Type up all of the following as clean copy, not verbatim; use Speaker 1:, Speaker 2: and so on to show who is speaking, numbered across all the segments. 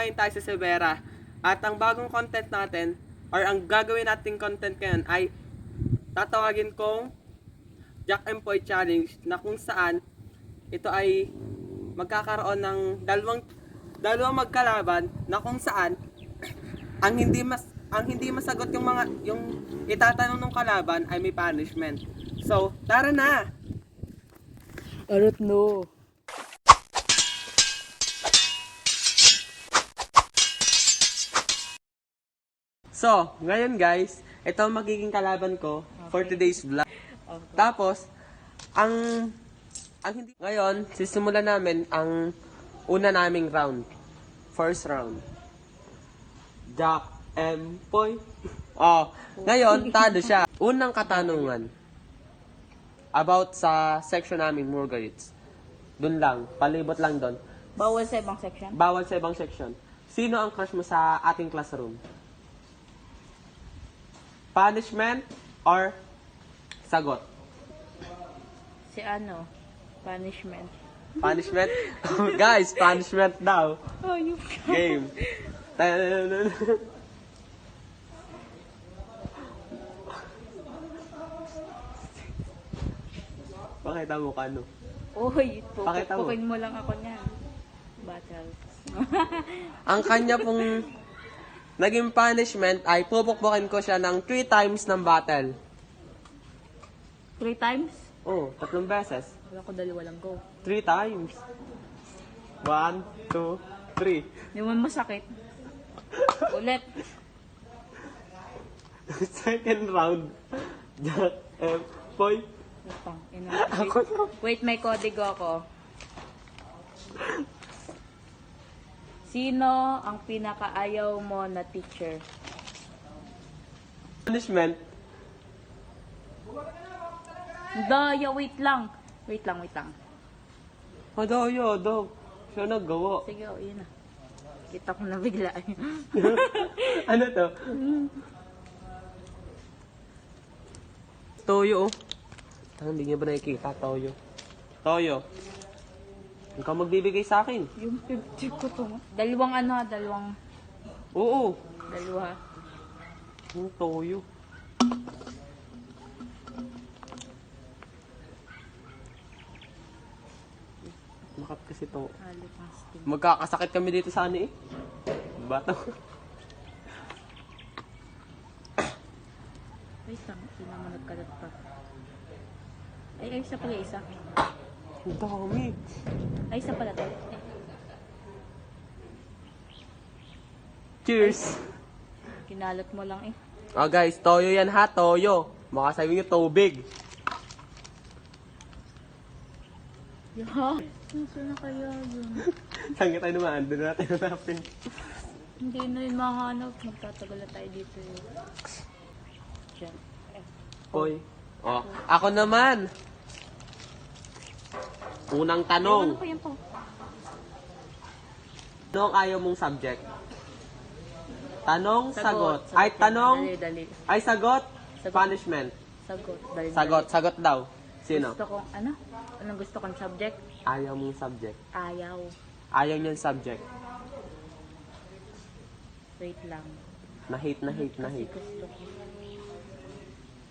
Speaker 1: ngayon tayo sa Severa. At ang bagong content natin, or ang gagawin nating content ngayon ay tatawagin kong Jack and Poy Challenge, na kung saan ito ay magkakaroon ng dalawang magkalaban, na kung saan ang hindi masagot yung itatanong ng kalaban ay may punishment. So, tara na.
Speaker 2: I don't know.
Speaker 1: So, ngayon guys, ito ang magiging kalaban ko for today's vlog.
Speaker 2: Okay.
Speaker 1: Tapos, ang hindi ngayon, sisimulan namin ang una naming round. First round. Jack and Poy. Oh, ngayon, tado siya. Unang katanungan about sa section namin, Margarits. Doon lang, palibot lang doon.
Speaker 2: Bawal sa ibang section?
Speaker 1: Bawal sa ibang section. Sino ang crush mo sa ating classroom? Punishment or sagot?
Speaker 2: Si ano? Punishment.
Speaker 1: Punishment? Guys, punishment daw.
Speaker 2: Oh, you
Speaker 1: Game. Pakita mo ka, no?
Speaker 2: Uy,
Speaker 1: Pakita mo.
Speaker 2: pupukin mo lang ako niyan. Battle.
Speaker 1: Ang kanya pong naging punishment ay pupukpukin ko siya ng 3 times ng battle.
Speaker 2: 3 times?
Speaker 1: Oh, 3 beses.
Speaker 2: Wala ko dalawa lang go.
Speaker 1: 3 times. 1, 2, 3.
Speaker 2: Hindi mo masakit. Ulit.
Speaker 1: Second round. Jack and Poy.
Speaker 2: Wait pang,
Speaker 1: Ako na.
Speaker 2: Wait, may kodigo ako. Sino ang pinakaayaw mo na teacher?
Speaker 1: Punishment.
Speaker 2: Daya, wait lang. Wait lang.
Speaker 1: Madayo, dog. Siya naggawa.
Speaker 2: Sige, oh, yun na. Kita ko na bigla.
Speaker 1: Ano to? Toyo, oh. Hindi niya ba nakikita? Toyo. Toyo. Ikaw magbibigay sa akin.
Speaker 2: Yung 50 ko to. Dalawang.
Speaker 1: Oo.
Speaker 2: Dalawa.
Speaker 1: Yung toyo. Makat kasi to.
Speaker 2: Alipasting.
Speaker 1: Magkakasakit kami dito sa ano eh. Bato.
Speaker 2: Wait lang, hindi naman nagkalat pa. Ay, isa pala isa.
Speaker 1: Ang dami.
Speaker 2: Ay, isa pala to.
Speaker 1: Cheers!
Speaker 2: Kinalot mo lang eh.
Speaker 1: Oh guys, toyo yan ha, toyo. Baka sabi niyo tubig.
Speaker 2: Yeah. Saan na kaya yun?
Speaker 1: Saan tayo naman? Doon natin hanapin.
Speaker 2: Hindi na yun mahanap. Magtatagal na tayo dito. Diyan.
Speaker 1: Hoy. Oh, ako naman. Unang
Speaker 2: Ano
Speaker 1: tanong.
Speaker 2: pa yan po?
Speaker 1: Ano ang ayaw mong subject? Tanong, sagot.
Speaker 2: Sagot
Speaker 1: Ay,
Speaker 2: yan.
Speaker 1: tanong,
Speaker 2: Dali.
Speaker 1: ay sagot,
Speaker 2: Sagot.
Speaker 1: punishment.
Speaker 2: Sagot. Dali.
Speaker 1: Sagot daw. Sino?
Speaker 2: Gusto kong, ano? Anong gusto kong subject?
Speaker 1: Ayaw mong subject.
Speaker 2: Ayaw.
Speaker 1: Ayaw niyang subject.
Speaker 2: Wait lang.
Speaker 1: Na-hate.
Speaker 2: Kasi gusto ko.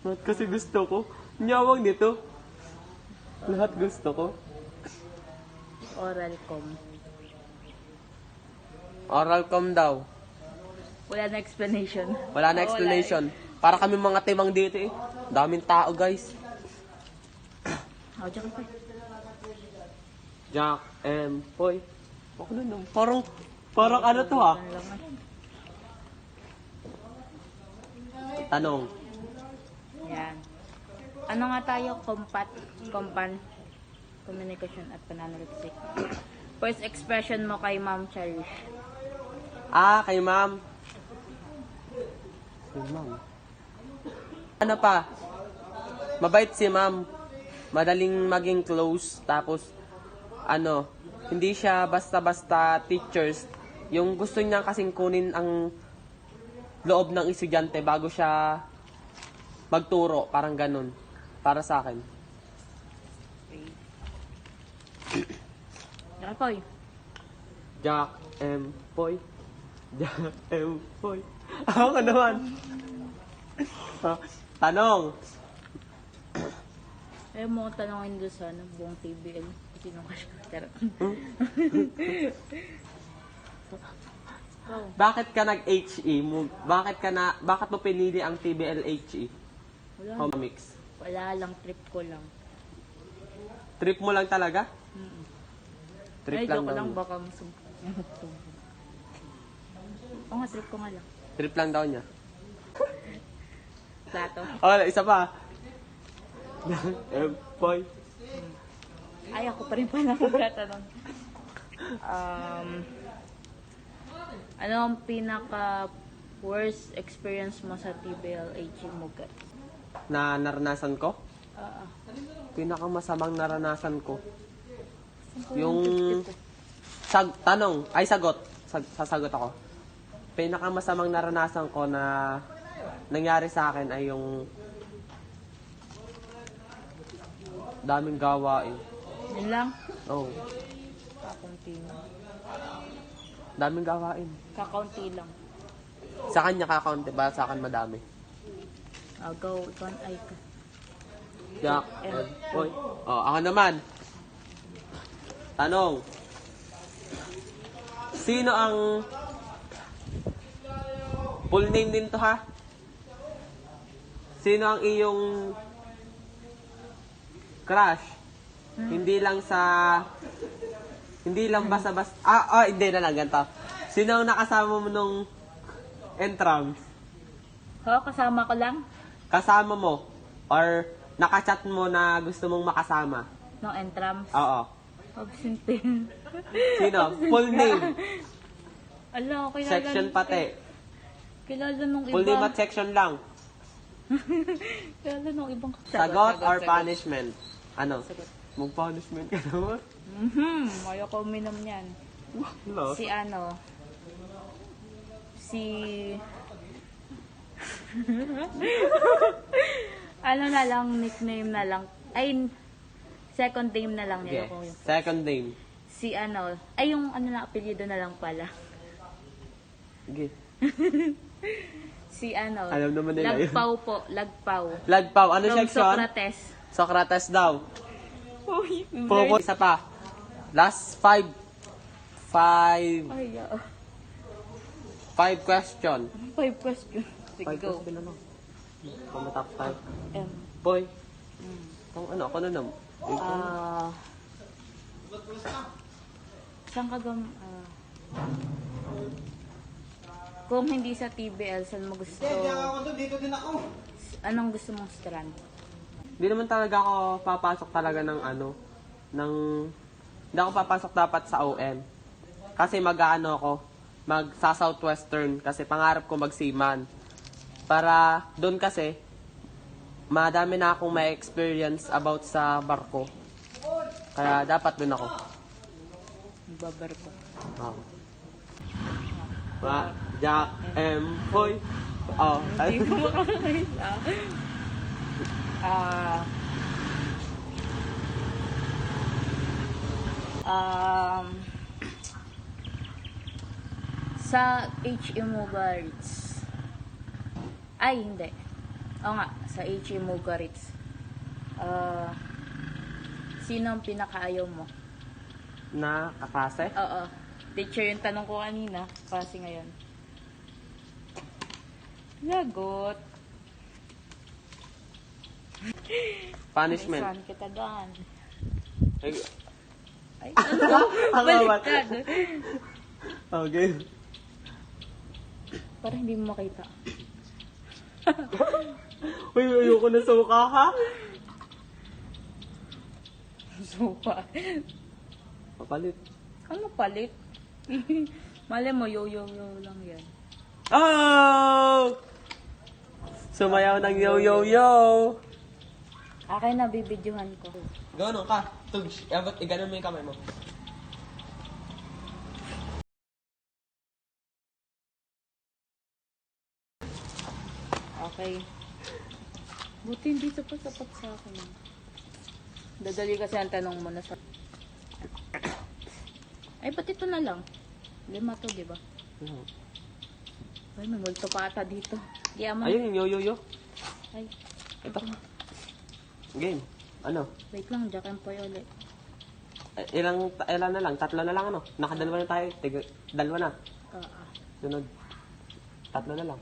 Speaker 1: Lahat kasi gusto ko. Nyawag nito. Lahat gusto ko.
Speaker 2: Oral com.
Speaker 1: Oral com daw.
Speaker 2: Wala na explanation.
Speaker 1: Wala na explanation. Para kami mga timang dito eh. Daming tao guys.
Speaker 2: Oh, diyan ka pa.
Speaker 1: Jack and Poy. Ako na nung. Parang ano to ha?
Speaker 2: Ano lang eh.
Speaker 1: Tanong.
Speaker 2: Yan. Ano nga tayo? Compan. Communication at pananaliksik. First expression mo kay Ma'am Cherish.
Speaker 1: Kay ma'am. Si ma'am. Ano pa? Mabait si ma'am. Madaling maging close. Tapos, hindi siya basta-basta teachers. Yung gusto niya kasing kunin ang loob ng estudyante bago siya magturo. Parang ganun. Para sa akin.
Speaker 2: Yan po.
Speaker 1: Jack and Poy. Jack and Poy. Ako ka naman. Tanong.
Speaker 2: Eh, mo ko tanongin doon sa buong TBL. Sino ka siya? Oh,
Speaker 1: Bakit ka nag-HE? Bakit mo pinili ang TBL HE?
Speaker 2: wala.
Speaker 1: Comics.
Speaker 2: Wala lang, trip ko lang.
Speaker 1: Trip mo lang talaga?
Speaker 2: Mm.
Speaker 1: Trip
Speaker 2: Ay,
Speaker 1: lang
Speaker 2: joke
Speaker 1: daw.
Speaker 2: lang, baka masumpa. Oo nga, trip ko nga lang.
Speaker 1: Trip lang daw niya.
Speaker 2: Plato.
Speaker 1: Oh, isa pa. Boy.
Speaker 2: Ay, ako pa rin pala magtatanong. Ano ang pinaka worst experience mo sa TBL HE Mugat?
Speaker 1: Na naranasan ko?
Speaker 2: Ah,
Speaker 1: Pinakamasamang naranasan ko.
Speaker 2: saan ko
Speaker 1: Yung
Speaker 2: tip-tip ko?
Speaker 1: sagot. Sasagot ako. Pinakamasamang naranasan ko na nangyari sa akin ay yung daming gawain.
Speaker 2: Yun lang?
Speaker 1: Oh,
Speaker 2: Kakaunti lang.
Speaker 1: daming gawain.
Speaker 2: Kakaunti lang.
Speaker 1: Sa kanya kakaunti ba? Sa akin madami.
Speaker 2: Go, ikaw ay ka.
Speaker 1: Jack and Boy. Oh, ako naman. Tanong. Sino ang full name din to ha? Sino ang iyong crush? Hindi lang basta-basta. Hindi na lang ganito. Sino ang nakasama mo nung entrance?
Speaker 2: Kasama ko lang
Speaker 1: Kasama mo or nakachat mo na gusto mong makasama?
Speaker 2: ng entrams.
Speaker 1: Oo.
Speaker 2: Absente.
Speaker 1: Sino? Full name.
Speaker 2: Ala, kilala.
Speaker 1: Section pati.
Speaker 2: Kilala nung iba.
Speaker 1: Full name at section lang.
Speaker 2: Kilala nung ibang.
Speaker 1: Sagot or punishment? Ano?
Speaker 2: Sagot.
Speaker 1: Mag-punishment ka naman?
Speaker 2: Ayoko uminom niyan.
Speaker 1: Wala.
Speaker 2: Si ano na lang, nickname na lang. Ay, second name na lang
Speaker 1: Okay.
Speaker 2: nila ko.
Speaker 1: Second name.
Speaker 2: Si yung apelyido na lang pala.
Speaker 1: Okay.
Speaker 2: Si
Speaker 1: Alam naman nila yun.
Speaker 2: Lagpaw po, Lagpaw.
Speaker 1: Lagpaw. Ano
Speaker 2: From
Speaker 1: section?
Speaker 2: Socrates.
Speaker 1: Socrates daw.
Speaker 2: Uy,
Speaker 1: Isa pa. Last five.
Speaker 2: Ay,
Speaker 1: 5 question.
Speaker 2: 5 questions. Sige,
Speaker 1: 5
Speaker 2: go.
Speaker 1: question ano? Top 5.
Speaker 2: M.
Speaker 1: Boy. Ano, ako na naman.
Speaker 2: Saan ka kung hindi sa TBL, saan mo gusto?
Speaker 3: Dito din ako.
Speaker 2: Anong gusto mong strand?
Speaker 1: Hindi naman talaga ako papasok talaga hindi ako papasok dapat sa OM. Kasi magsa Southwestern kasi pangarap ko mag-seaman. Para doon kasi madami na akong may experience about sa barko. Kaya dapat doon ako.
Speaker 2: Babar ko.
Speaker 1: Jack M. Boy. Oh,
Speaker 2: Hindi ko makakaisa. Sa HE Mugaritz. Ay, hindi. Oo nga, sa HE Mugaritz. Sino ang pinakaayaw mo?
Speaker 1: na kaklase.
Speaker 2: Oo. Teacher yung tanong ko kanina. Kasi ngayon. Lagot.
Speaker 1: Punishment.
Speaker 2: Saan kita daan?
Speaker 1: Ay,
Speaker 2: Ay, ano?
Speaker 1: Ang awat.
Speaker 2: Baliktad.
Speaker 1: Okay.
Speaker 2: Para hindi mo makita.
Speaker 1: Uy, ayoko na suka ha.
Speaker 2: Suka.
Speaker 1: Papalit.
Speaker 2: Ano palit? Mali mo, yo-yo-yo lang yan.
Speaker 1: Oh! Sumayaw ng yo-yo-yo.
Speaker 2: Akin na, bibidyohan ko.
Speaker 1: Gano'n ka. Tugs. Iganon mo yung kamay mo.
Speaker 2: Okay. Buti hindi sapat sa akin. Dadali kasi ang tanong mo na sa... Ay, ba't ito na lang? 5 to, di ba? Ay, may multo pa ata dito. Di mo.
Speaker 1: Ayun yung yo-yo-yo.
Speaker 2: Ay,
Speaker 1: Ito. Game. Ano?
Speaker 2: wait lang, Jack and Poy ulit.
Speaker 1: Ilan na lang? Tatlo na lang ano? Nakadalawa na tayo. Dalawa na.
Speaker 2: Oo.
Speaker 1: Sunod. Tatlo na lang.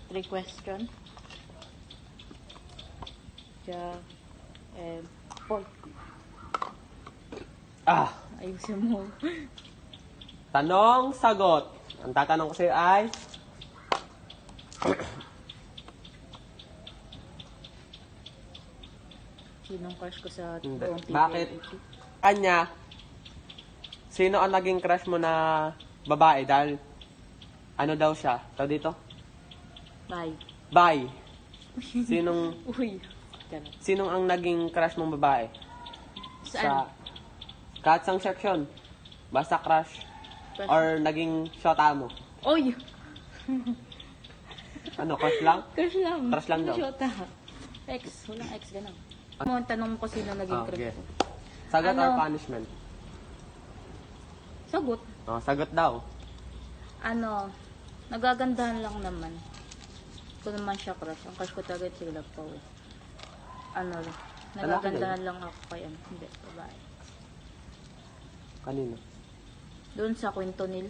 Speaker 2: 3 question. Jack and Poy.
Speaker 1: Ah!
Speaker 2: Ayusin mo.
Speaker 1: Tanong, sagot. Ang tatanong ko sa'yo ay...
Speaker 2: Sinong crush ko sa
Speaker 1: Hindi.
Speaker 2: buong TBL?
Speaker 1: Bakit? Kanya, sino ang naging crush mo na babae? Dahil, ano daw siya? Tawag dito?
Speaker 2: Bye.
Speaker 1: Bye.
Speaker 2: Uy. Ganun.
Speaker 1: Sinong ang naging crush mong babae?
Speaker 2: Saan?
Speaker 1: Kahit sang section. Basta crush.
Speaker 2: Crush.
Speaker 1: Or naging shota mo.
Speaker 2: Uy!
Speaker 1: Ano, crush lang?
Speaker 2: Crush lang.
Speaker 1: Crush lang daw.
Speaker 2: Shota. Ex. Walang ex, ganun. Mo, tanong mo ko sino naging
Speaker 1: Oh,
Speaker 2: crush
Speaker 1: okay.
Speaker 2: ko.
Speaker 1: Sagot
Speaker 2: Ano?
Speaker 1: or punishment?
Speaker 2: Sagot.
Speaker 1: Oh, sagot daw.
Speaker 2: Ano, nagagandahan lang naman. Ito naman siya crush. Ang crush ko talaga si Lapaw. Ano, nagagandahan lang ako kay ano. Hindi, babae.
Speaker 1: Kanino?
Speaker 2: Doon sa kwento nil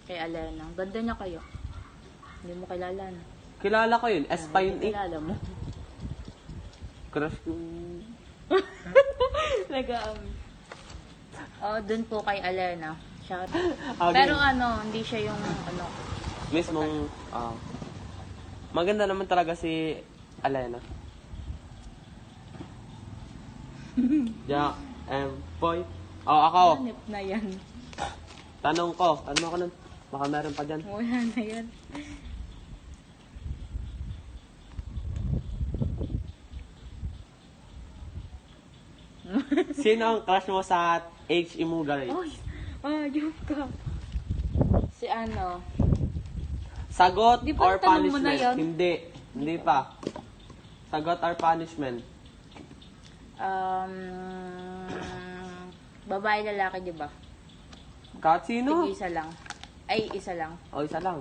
Speaker 2: kay Alena. Ang ganda niya kayo. Hindi mo kilala na.
Speaker 1: Kilala ko yun. S5
Speaker 2: Hindi kilala mo.
Speaker 1: Crush ko.
Speaker 2: Nag-aamin. Oh, doon po kay Alena. Siya.
Speaker 1: Okay.
Speaker 2: Pero ano, hindi siya yung ano.
Speaker 1: Mismong, maganda naman talaga si Alena. Jack, Poy. Oh, ako.
Speaker 2: Hanip na yan.
Speaker 1: Tanong ko. Ano ako nun? Baka meron pa dyan.
Speaker 2: Wala na yan.
Speaker 1: Sino ang crush mo sa H. Imugari?
Speaker 2: Ay, ayun ka. Si ano?
Speaker 1: Sagot
Speaker 2: Di ba
Speaker 1: or
Speaker 2: tanong mo na
Speaker 1: punishment?
Speaker 2: yun?
Speaker 1: Hindi. Hindi pa. Sagot or punishment?
Speaker 2: Babae lalaki, di ba?
Speaker 1: Kahit sino?
Speaker 2: Sige, isa lang. Ay, isa lang.
Speaker 1: O, isa lang.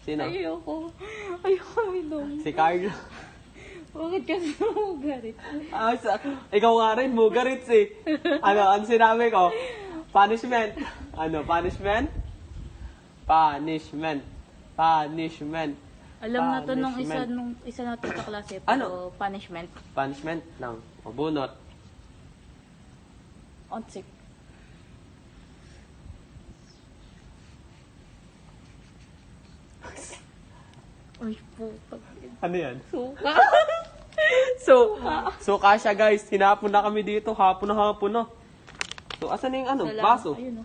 Speaker 1: Sino?
Speaker 2: Ayoko. Ayoko minum.
Speaker 1: Si Carl.
Speaker 2: Bakit ka mo garit?
Speaker 1: Ikaw nga rin, Mugaritz eh. Ano sinabi ko? Punishment. Ano, punishment? Punishment. Punishment.
Speaker 2: Alam na to
Speaker 1: Punishment.
Speaker 2: nung isa natin sa klase. Pero
Speaker 1: Ano?
Speaker 2: punishment.
Speaker 1: Punishment lang. O, bunot.
Speaker 2: Ontsik. Uy, puta.
Speaker 1: Ano yan?
Speaker 2: Suka.
Speaker 1: So kasya guys, hinapon na kami dito. Hapon na hapon na. So, asan na yung ano?
Speaker 2: Salamat.
Speaker 1: Baso?
Speaker 2: Ayun o.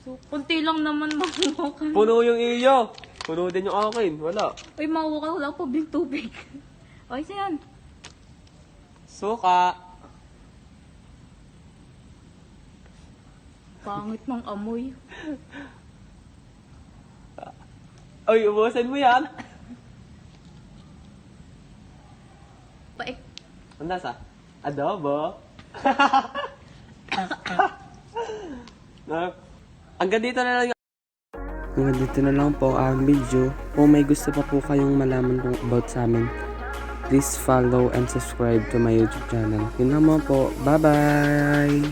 Speaker 2: So, kunti lang naman mamukan.
Speaker 1: Puno yung iyo. Puno din yung akin. Wala.
Speaker 2: Uy, mamukan. Wala pa bing tubig. Okay, saan?
Speaker 1: Suka.
Speaker 2: Pangit ng amoy.
Speaker 1: Uy, ubusin mo yan.
Speaker 2: Paik.
Speaker 1: Ang nasa? Adobo. Hanggang dito na lang. Hanggang dito na lang po ang video. Kung may gusto pa po kayong malaman about sa amin, please follow and subscribe to my YouTube channel. Yun lang mo po. Bye-bye!